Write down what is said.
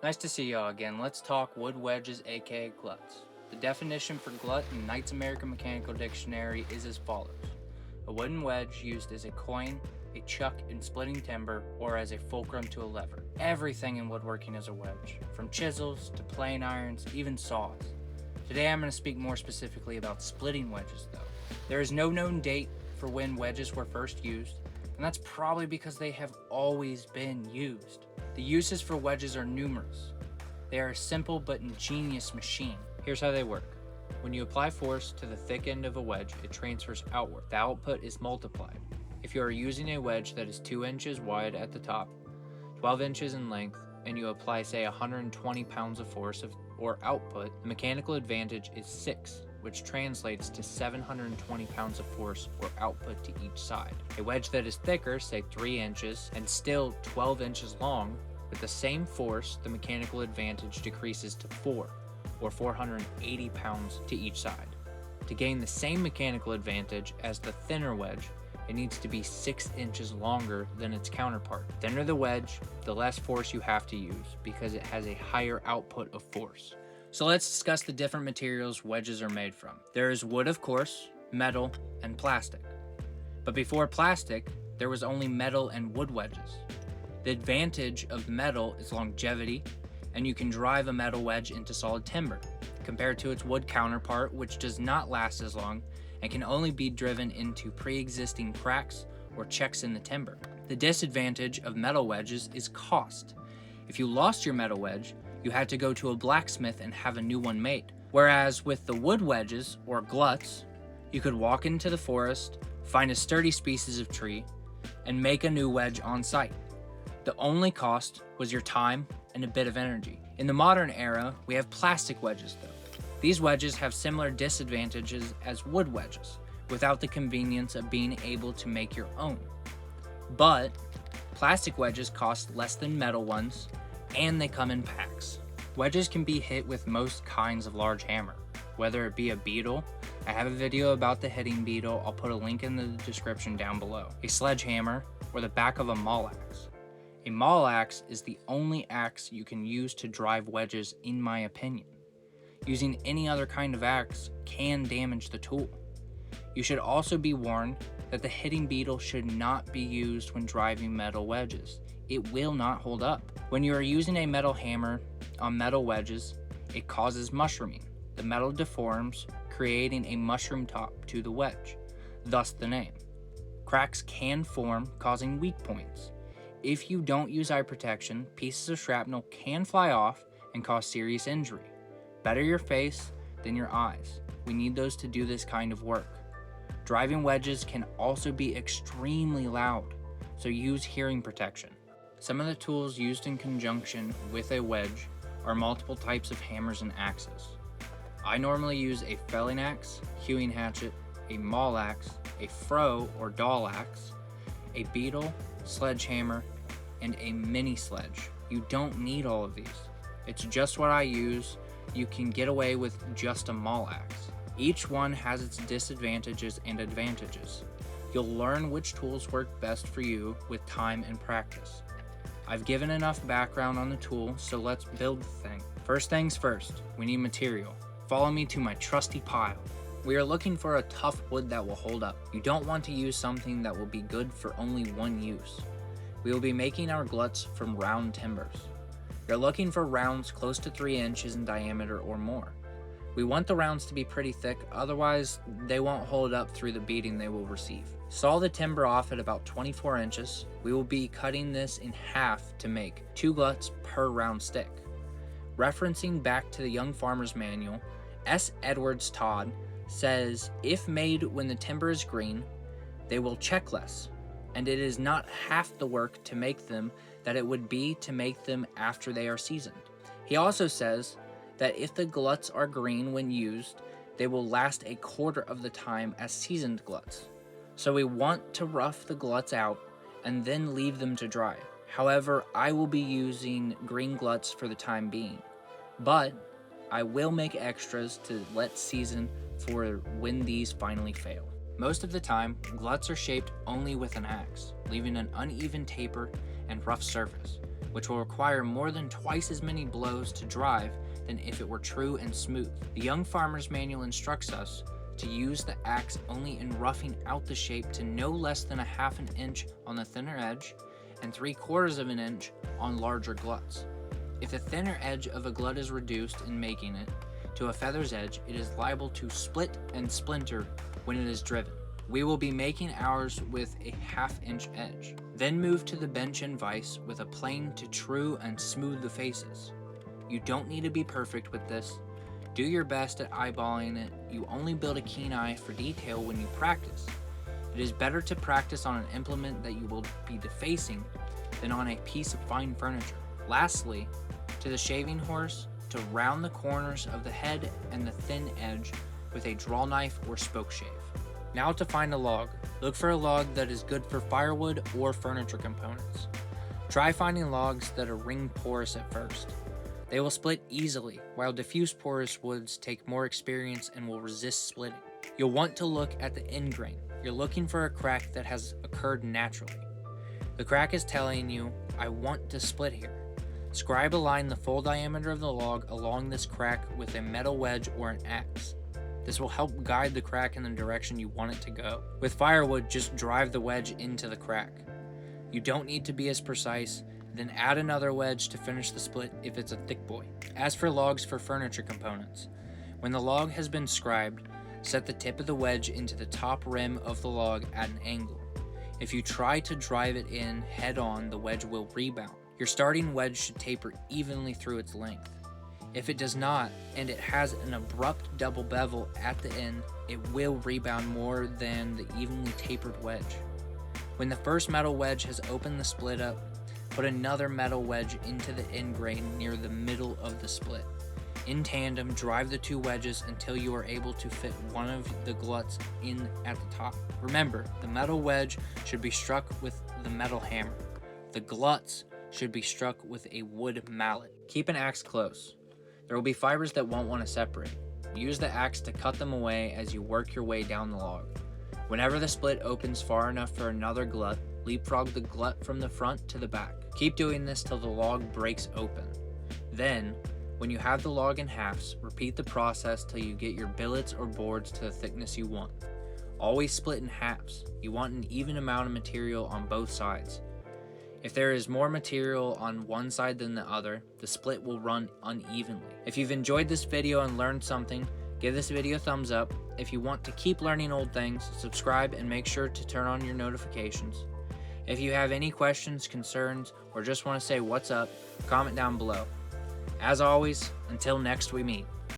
Nice to see y'all again. Let's talk wood wedges, aka gluts. The definition for glut in Knight's American Mechanical Dictionary is as follows: a wooden wedge used as a quoin, a chock in splitting timber, or as a fulcrum to a lever. Everything in woodworking is a wedge, from chisels to plane irons, even saws. Today I'm going to speak more specifically about splitting wedges though. There is no known date for when wedges were first used, and that's probably because they have always been used. The uses for wedges are numerous. They are a simple but ingenious machine. Here's how they work. When you apply force to the thick end of a wedge, it transfers outward. The output is multiplied. If you are using a wedge that is 2 inches wide at the top, 12 inches in length, and you apply say 120 pounds of force or output, the mechanical advantage is 6, which translates to 720 pounds of force or output to each side. A wedge that is thicker, say 3 inches, and still 12 inches long, with the same force, the mechanical advantage decreases to 4, or 480 pounds to each side. To gain the same mechanical advantage as the thinner wedge, it needs to be 6 inches longer than its counterpart. The thinner the wedge, the less force you have to use because it has a higher output of force. So let's discuss the different materials wedges are made from. There is wood, of course, metal, and plastic. But before plastic, there was only metal and wood wedges. The advantage of metal is longevity, and you can drive a metal wedge into solid timber, compared to its wood counterpart, which does not last as long and can only be driven into pre-existing cracks or checks in the timber. The disadvantage of metal wedges is cost. If you lost your metal wedge, you had to go to a blacksmith and have a new one made. Whereas with the wood wedges, or gluts, you could walk into the forest, find a sturdy species of tree, and make a new wedge on site. The only cost was your time and a bit of energy. In the modern era, we have plastic wedges though. These wedges have similar disadvantages as wood wedges, without the convenience of being able to make your own. But plastic wedges cost less than metal ones, and they come in packs. Wedges can be hit with most kinds of large hammer, whether it be a beetle. I have a video about the hitting beetle, I'll put a link in the description down below. A sledgehammer, or the back of a maul axe. A maul axe is the only axe you can use to drive wedges, in my opinion. Using any other kind of axe can damage the tool. You should also be warned that the hitting beetle should not be used when driving metal wedges. It will not hold up. When you are using a metal hammer on metal wedges, it causes mushrooming. The metal deforms, creating a mushroom top to the wedge, thus the name. Cracks can form, causing weak points. If you don't use eye protection, pieces of shrapnel can fly off and cause serious injury. Better your face than your eyes. We need those to do this kind of work. Driving wedges can also be extremely loud, so use hearing protection. Some of the tools used in conjunction with a wedge are multiple types of hammers and axes. I normally use a felling axe, hewing hatchet, a maul axe, a froe or doll axe, a beetle, sledgehammer, and a mini sledge. You don't need all of these. It's just what I use. You can get away with just a maul axe. Each one has its disadvantages and advantages. You'll learn which tools work best for you with time and practice. I've given enough background on the tool, so let's build the thing. First things first, we need material. Follow me to my trusty pile. We are looking for a tough wood that will hold up. You don't want to use something that will be good for only one use. We will be making our gluts from round timbers. You're looking for rounds close to 3 inches in diameter or more. We want the rounds to be pretty thick, otherwise they won't hold up through the beating they will receive. Saw the timber off at about 24 inches. We will be cutting this in half to make 2 gluts per round stick. Referencing back to the Young Farmer's Manual, S. Edwards Todd says, if made when the timber is green, they will check less, and it is not half the work to make them that it would be to make them after they are seasoned. He also says that if the gluts are green when used, they will last a quarter of the time as seasoned gluts. So we want to rough the gluts out and then leave them to dry. However, I will be using green gluts for the time being, but I will make extras to let season for when these finally fail. Most of the time, gluts are shaped only with an axe, leaving an uneven taper and rough surface. which will require more than twice as many blows to drive than if it were true and smooth. The Young Farmer's Manual instructs us to use the axe only in roughing out the shape to no less than 1/2 inch on the thinner edge and 3/4 of an inch on larger gluts. If the thinner edge of a glut is reduced in making it to a feather's edge, it is liable to split and splinter when it is driven. We will be making ours with a 1/2 inch edge. Then move to the bench and vise with a plane to true and smooth the faces. You don't need to be perfect with this. Do your best at eyeballing it. You only build a keen eye for detail when you practice. It is better to practice on an implement that you will be defacing than on a piece of fine furniture. Lastly, to the shaving horse, to round the corners of the head and the thin edge with a draw knife or spoke shave. Now to find a log. Look for a log that is good for firewood or furniture components. Try finding logs that are ring porous at first. They will split easily, while diffuse porous woods take more experience and will resist splitting. You'll want to look at the end grain. You're looking for a crack that has occurred naturally. The crack is telling you, I want to split here. Scribe a line the full diameter of the log along this crack with a metal wedge or an axe. This will help guide the crack in the direction you want it to go. With firewood, just drive the wedge into the crack. You don't need to be as precise, then add another wedge to finish the split if it's a thick boy. As for logs for furniture components, when the log has been scribed, set the tip of the wedge into the top rim of the log at an angle. If you try to drive it in head on, the wedge will rebound. Your starting wedge should taper evenly through its length. If it does not, and it has an abrupt double bevel at the end, it will rebound more than the evenly tapered wedge. When the first metal wedge has opened the split up, put another metal wedge into the end grain near the middle of the split. In tandem, drive the two wedges until you are able to fit one of the gluts in at the top. Remember, the metal wedge should be struck with the metal hammer. The gluts should be struck with a wood mallet. Keep an axe close. There will be fibers that won't want to separate. Use the axe to cut them away as you work your way down the log. Whenever the split opens far enough for another glut, leapfrog the glut from the front to the back. Keep doing this till the log breaks open. Then, when you have the log in halves, repeat the process till you get your billets or boards to the thickness you want. Always split in halves. You want an even amount of material on both sides. If there is more material on one side than the other, the split will run unevenly. If you've enjoyed this video and learned something, give this video a thumbs up. If you want to keep learning old things, subscribe and make sure to turn on your notifications. If you have any questions, concerns, or just want to say what's up, comment down below. As always, until next we meet.